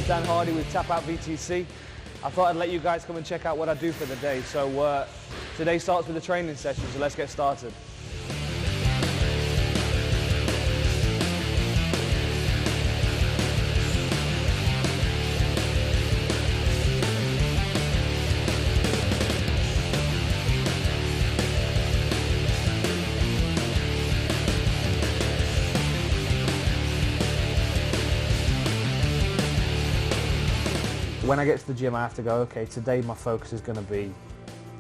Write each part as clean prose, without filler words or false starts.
is Dan Hardy with TapOut VTC. I thought I'd let you guys come and check out what I do for the day. So today starts with a training session, so let's get started. When I get to the gym, I have to go, okay, today my focus is going to be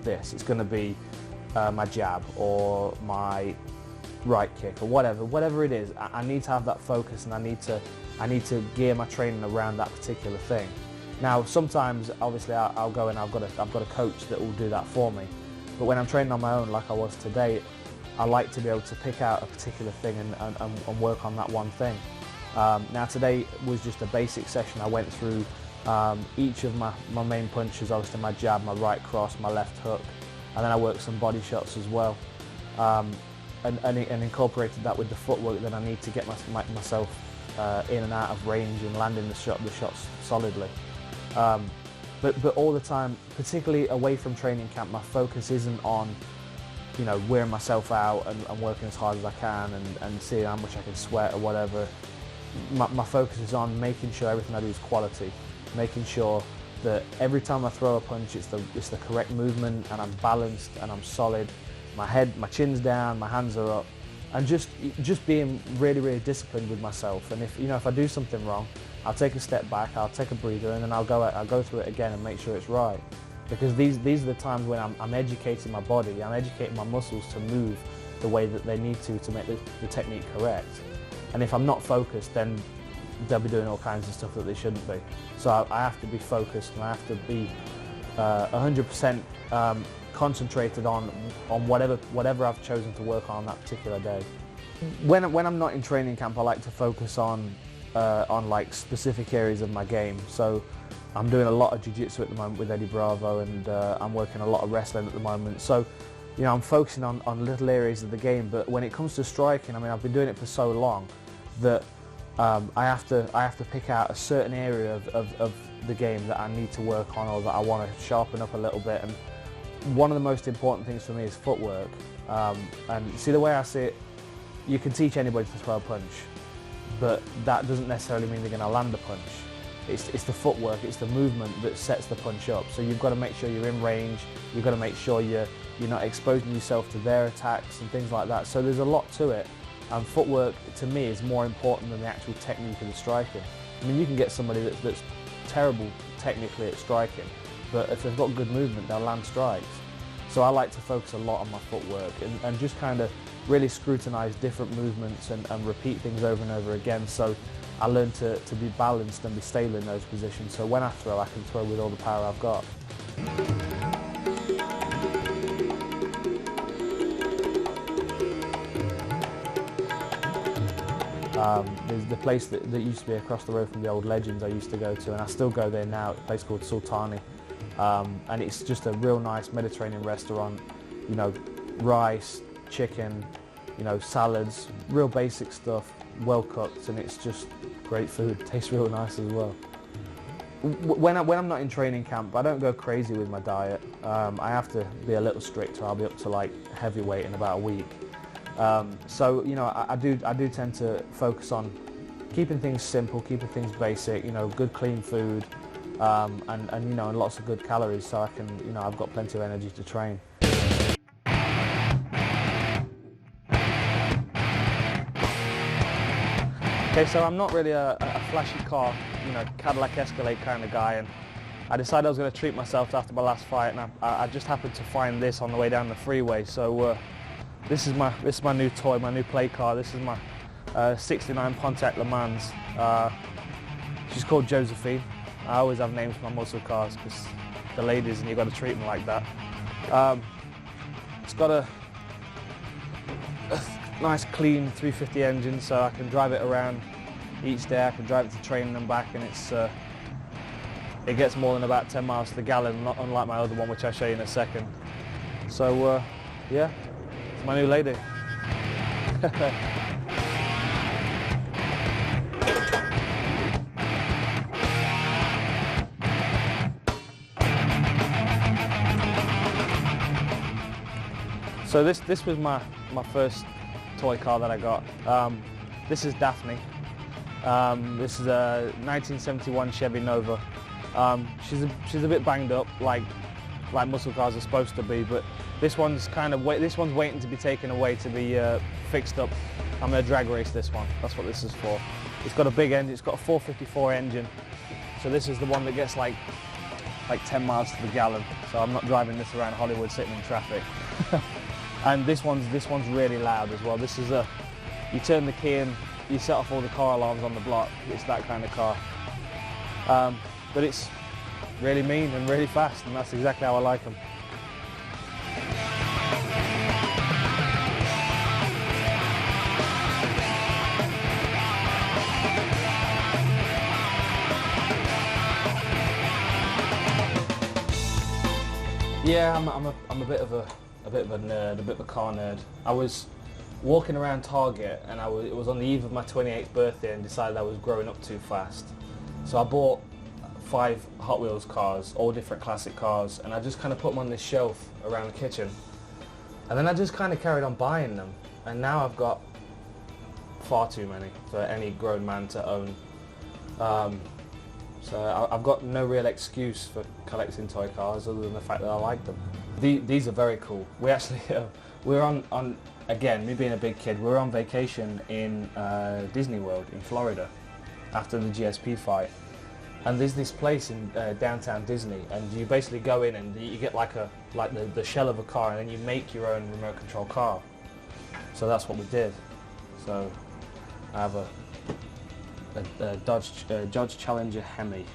this. It's going to be my jab or my right kick or whatever it is. I need to have that focus, and I need to gear my training around that particular thing. Now, sometimes, obviously, I'll go and I've got a coach that will do that for me. But when I'm training on my own, like I was today, I like to be able to pick out a particular thing and work on that one thing. Now, today was just a basic session. I went through each of my main punches, obviously my jab, my right cross, my left hook, and then I worked some body shots as well, and incorporated that with the footwork that I need to get myself in and out of range and landing the shots solidly. But all the time, particularly away from training camp, my focus isn't on, you know, wearing myself out and working as hard as I can and seeing how much I can sweat or whatever. My focus is on making sure everything I do is quality. Making sure that every time I throw a punch, it's the correct movement, and I'm balanced and I'm solid. My chin's down, my hands are up, and just being really disciplined with myself. And if I do something wrong, I'll take a step back, I'll take a breather, and then I'll go through it again and make sure it's right. Because these are the times when I'm educating my body, I'm educating my muscles to move the way that they need to make the technique correct. And if I'm not focused, then they'll be doing all kinds of stuff that they shouldn't be. So I have to be focused, and I have to be 100% concentrated on whatever I've chosen to work on that particular day. When I'm not in training camp, I like to focus on like specific areas of my game. So I'm doing a lot of jiu-jitsu at the moment with Eddie Bravo, and I'm working a lot of wrestling at the moment. So, you know, I'm focusing on little areas of the game. But when it comes to striking, I mean, I've been doing it for so long that I have to pick out a certain area of the game that I need to work on, or that I want to sharpen up a little bit. And one of the most important things for me is footwork. And see, the way I see it, you can teach anybody to throw a punch, but that doesn't necessarily mean they're going to land a punch. It's the footwork, it's the movement that sets the punch up. So you've got to make sure you're in range. You've got to make sure you're not exposing yourself to their attacks and things like that. So there's a lot to it. And footwork, to me, is more important than the actual technique of the striking. I mean, you can get somebody that's terrible technically at striking, but if they've got good movement, they'll land strikes. So I like to focus a lot on my footwork and just kind of really scrutinise different movements and repeat things over and over again. So I learn to be balanced and be stable in those positions. So when I throw, I can throw with all the power I've got. There's the place that used to be across the road from the old Legends I used to go to, and I still go there now, a place called Sultani. And it's just a real nice Mediterranean restaurant, you know, rice, chicken, you know, salads, real basic stuff, well cooked, and it's just great food. It tastes real nice as well. When I'm not in training camp, I don't go crazy with my diet. I have to be a little strict, or I'll be up to like heavyweight in about a week. So, you know, I do tend to focus on keeping things simple, keeping things basic, you know, good clean food, and you know, and lots of good calories, so I can, you know, I've got plenty of energy to train. Okay, so I'm not really a flashy car, you know, Cadillac Escalade kind of guy, and I decided I was going to treat myself after my last fight, and I just happened to find this on the way down the freeway. So this is my new toy, my new play car. This is my '69 Pontiac Le Mans. She's called Josephine. I always have names for my muscle cars because the ladies, and you've got to treat them like that. It's got a nice clean 350 engine, so I can drive it around each day. I can drive it to training and back, and it gets more than about 10 miles to the gallon, not unlike my other one, which I'll show you in a second. So yeah, it's my new lady. So this was my first toy car that I got. This is Daphne. This is a 1971 Chevy Nova. She's a bit banged up, like muscle cars are supposed to be, but this one's waiting to be taken away to be fixed up. I'm going to drag race this one. That's what this is for. It's got a big engine. It's got a 454 engine. So this is the one that gets like 10 miles to the gallon. So I'm not driving this around Hollywood sitting in traffic. And this one's really loud as well. This is you turn the key and you set off all the car alarms on the block. It's that kind of car. But it's really mean and really fast, and that's exactly how I like them. Yeah, I'm a bit of a nerd, a bit of a car nerd. I was walking around Target, and it was on the eve of my 28th birthday, and decided I was growing up too fast. So I bought 5 Hot Wheels cars, all different classic cars, and I just kind of put them on this shelf around the kitchen. And then I just kind of carried on buying them, and now I've got far too many for any grown man to own. So I've got no real excuse for collecting toy cars other than the fact that I like them. These are very cool. We actually, we're on, again, me being a big kid, we were on vacation in Disney World in Florida after the GSP fight. And there's this place in downtown Disney, and you basically go in and you get the shell of a car, and then you make your own remote control car. So that's what we did. So I have a Dodge Challenger Hemi,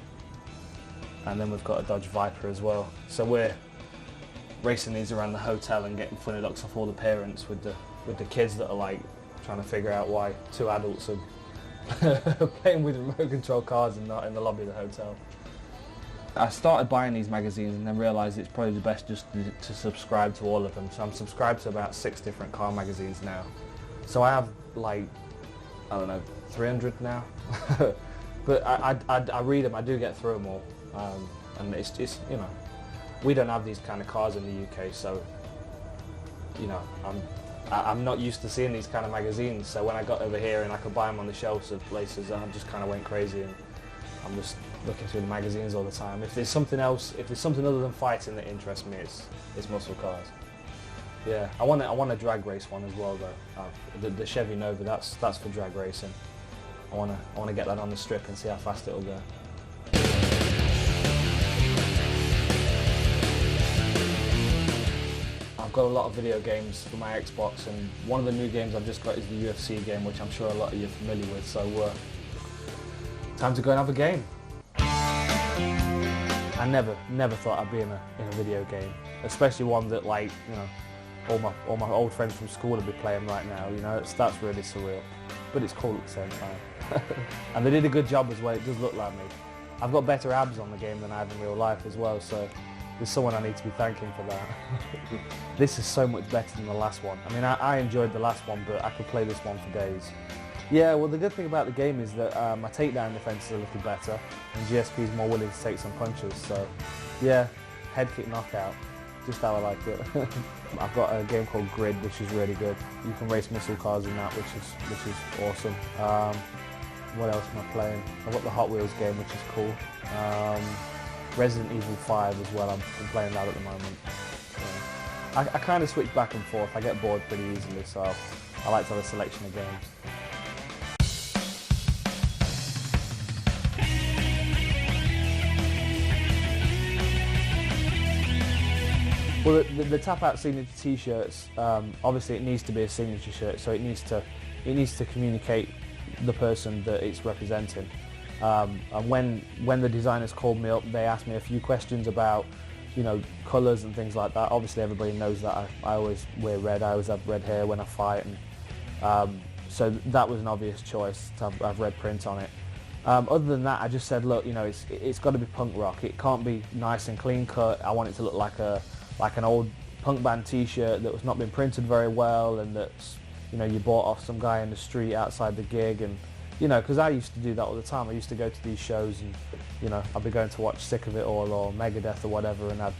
and then we've got a Dodge Viper as well. So we're racing these around the hotel and getting funny looks off all the parents with the kids that are like trying to figure out why 2 adults are playing with remote control cars and not in the lobby of the hotel. I started buying these magazines and then realised it's probably the best just to subscribe to all of them. So I'm subscribed to about 6 different car magazines now. So I have like, I don't know, 300 now. But I read them, I do get through them all. And it's you know, we don't have these kind of cars in the UK, so you know, I'm not used to seeing these kind of magazines, so when I got over here and I could buy them on the shelves of places, I just kind of went crazy, and I'm just looking through the magazines all the time. If there's something else, if there's something other than fighting that interests me, it's muscle cars. Yeah, I want a drag race one as well though. The Chevy Nova, that's for drag racing. I want to get that on the strip and see how fast it'll go. I've got a lot of video games for my Xbox, and one of the new games I've just got is the UFC game, which I'm sure a lot of you are familiar with, so time to go and have a game. I never thought I'd be in a video game, especially one that, like, you know, all my old friends from school would be playing right now, you know. That's really surreal, but it's cool at the same time. And they did a good job as well. It does look like me. I've got better abs on the game than I have in real life as well, so there's someone I need to be thanking for that. This is so much better than the last one. I mean, I enjoyed the last one, but I could play this one for days. Yeah, well, the good thing about the game is that my takedown defense is a little better, and GSP is more willing to take some punches, so yeah, head kick knockout, just how I like it. I've got a game called Grid, which is really good. You can race muscle cars in that, which is awesome. What else am I playing? I've got the Hot Wheels game, which is cool. Resident Evil 5 as well, I'm playing that at the moment. I kind of switch back and forth, I get bored pretty easily, so I like to have a selection of games. Well, the TapOut signature t-shirts, obviously it needs to be a signature shirt, so it needs to communicate the person that it's representing. And when the designers called me up, they asked me a few questions about, you know, colours and things like that. Obviously everybody knows that I always wear red, I always have red hair when I fight, and so that was an obvious choice to have red print on it. Other than that, I just said, look, you know, it's got to be punk rock. It can't be nice and clean cut. I want it to look like an old punk band t-shirt that was not been printed very well, and that's, you know, you bought off some guy in the street outside the gig. And you know, because I used to do that all the time. I used to go to these shows and, you know, I'd be going to watch Sick of It All or Megadeth or whatever, and I'd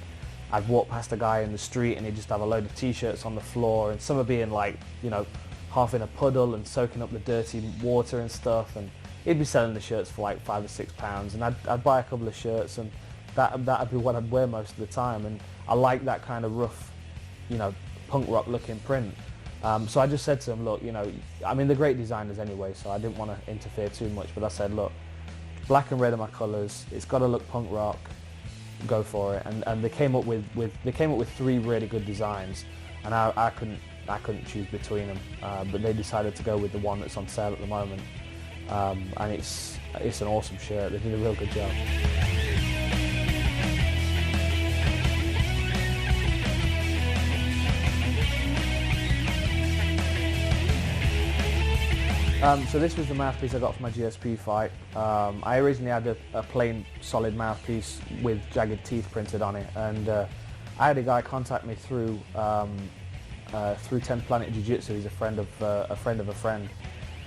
I'd walk past a guy in the street and he'd just have a load of t-shirts on the floor, and some are being like, you know, half in a puddle and soaking up the dirty water and stuff, and he'd be selling the shirts for like £5 or £6, and I'd buy a couple of shirts, and that'd be what I'd wear most of the time. And I like that kind of rough, you know, punk rock looking print. So I just said to him, look, you know, I mean, they're great designers anyway, so I didn't want to interfere too much, but I said, look, black and red are my colours, it's got to look punk rock, go for it. And they came up with 3 really good designs, and I couldn't choose between them, but they decided to go with the one that's on sale at the moment, and it's an awesome shirt. They did a real good job. So this was the mouthpiece I got for my GSP fight. I originally had a plain solid mouthpiece with jagged teeth printed on it, and I had a guy contact me through 10th Planet Jiu-Jitsu. He's a friend of a friend,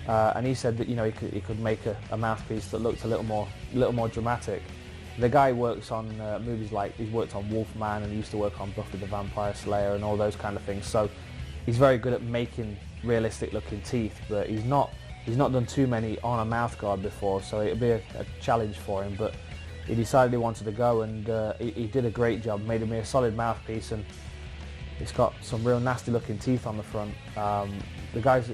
and he said that, you know, he could make a mouthpiece that looked a little more dramatic. The guy works on movies like, he's worked on Wolfman, and he used to work on Buffy the Vampire Slayer and all those kind of things. So he's very good at making realistic looking teeth, but he's not done too many on a mouth guard before, so it'd be a challenge for him. But he decided he wanted to go, and he did a great job, made me a solid mouthpiece, and it's got some real nasty looking teeth on the front. The guys,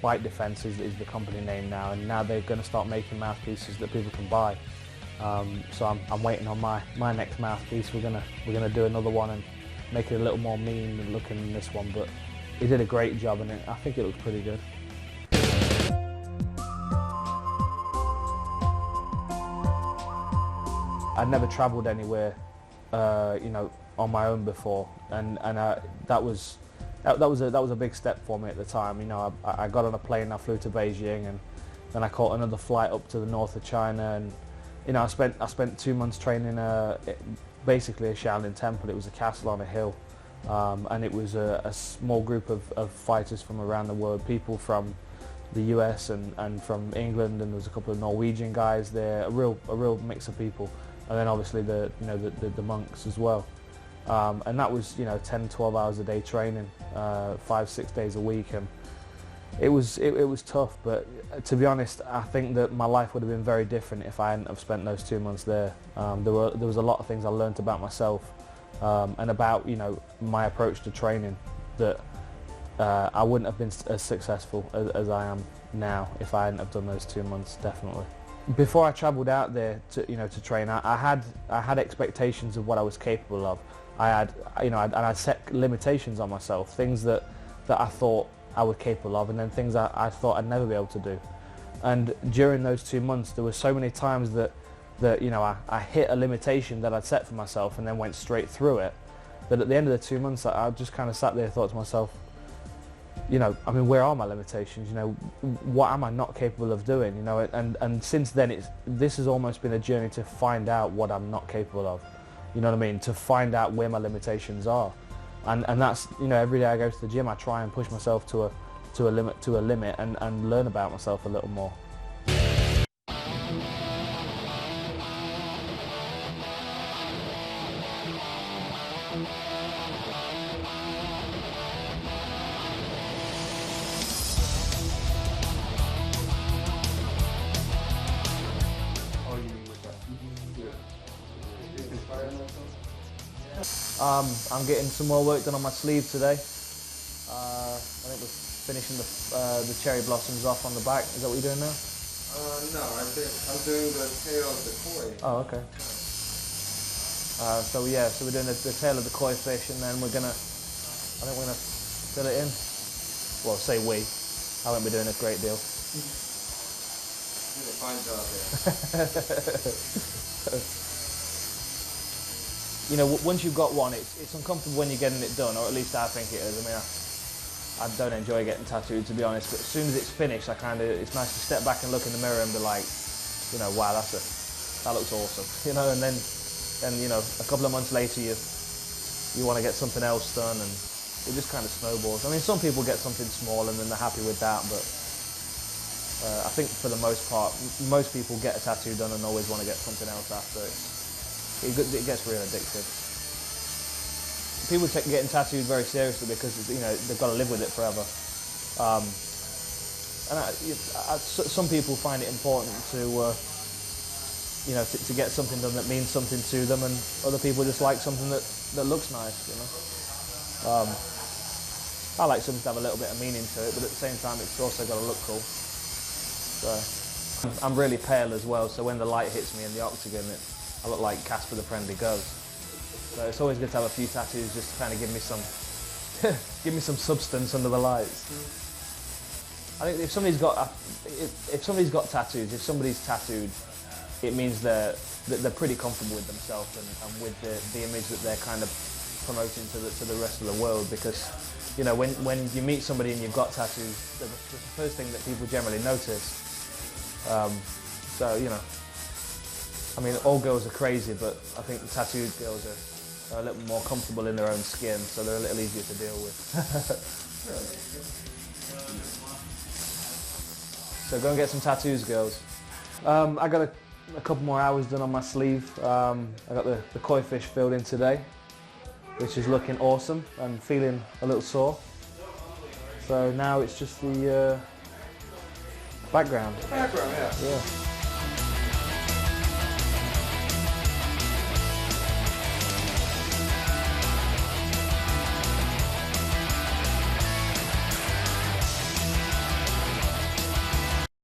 Bite Defense is the company name now, and now they're going to start making mouthpieces that people can buy. So I'm waiting on my next mouthpiece. We're gonna do another one and make it a little more mean looking than this one, but he did a great job, and I think it looks pretty good. I'd never travelled anywhere, you know, on my own before, and that was a big step for me at the time. You know, I got on a plane, I flew to Beijing, and then I caught another flight up to the north of China, and you know, I spent 2 months training basically a Shaolin temple. It was a castle on a hill, and it was a small group of fighters from around the world, people from the US and from England, and there was a couple of Norwegian guys there, a real mix of people. And then obviously the monks as well, and that was, you know, 10-12 hours a day training, 5-6 days a week, and it was tough. But to be honest, I think that my life would have been very different if I hadn't have spent those 2 months there. There was a lot of things I learned about myself, and about, you know, my approach to training, that I wouldn't have been as successful as I am now if I hadn't have done those 2 months, definitely. Before I travelled out there to train, I had expectations of what I was capable of. I'd set limitations on myself, things that I thought I was capable of, and then things I thought I'd never be able to do. And during those 2 months, there were so many times that you know, I hit a limitation that I'd set for myself and then went straight through it. That at the end of the 2 months, I just kind of sat there and thought to myself, you know, I mean, where are my limitations? You know, what am I not capable of doing? You know, and since then, this has almost been a journey to find out what I'm not capable of. You know what I mean? To find out where my limitations are, and that's, you know, every day I go to the gym, I try and push myself to a limit and learn about myself a little more. I'm getting some more work done on my sleeve today. I think we're finishing the cherry blossoms off on the back. Is that what you're doing now? No, I'm doing the tail of the koi. Oh, okay. So we're doing the tail of the koi fish, and then I think we're gonna fill it in. Well, say we. I won't be doing a great deal. You did a fine job there. You know, once you've got one, it's uncomfortable when you're getting it done, or at least I think it is. I mean, I don't enjoy getting tattooed, to be honest, but as soon as it's finished, it's nice to step back and look in the mirror and be like, you know, wow, that looks awesome, you know. And then you know, a couple of months later, you want to get something else done, and it just kind of snowballs. I mean, some people get something small and then they're happy with that, but I think for the most part, most people get a tattoo done and always want to get something else after. It gets real addictive. people take getting tattooed very seriously because they've got to live with it forever. Some people find it important to to get something done that means something to them, and other people just like something that looks nice. I like something to have a little bit of meaning to it, but at the same time, it's also got to look cool. So I'm really pale as well, so when the light hits me in the octagon, I look like Casper the Friendly Ghost. So it's always good to have a few tattoos just to kind of give me some substance under the lights. I think if somebody's got tattoos, if somebody's tattooed, it means they're pretty comfortable with themselves and with the image that they're kind of promoting to the rest of the world. Because when you meet somebody and you've got tattoos, they're the first thing that people generally notice. I mean, all girls are crazy, but I think the tattooed girls are a little more comfortable in their own skin, so they're a little easier to deal with. So go and get some tattoos, girls. I got a couple more hours done on my sleeve. I got the koi fish filled in today, which is looking awesome and feeling a little sore. So now it's just the background. Background, yeah. Yeah.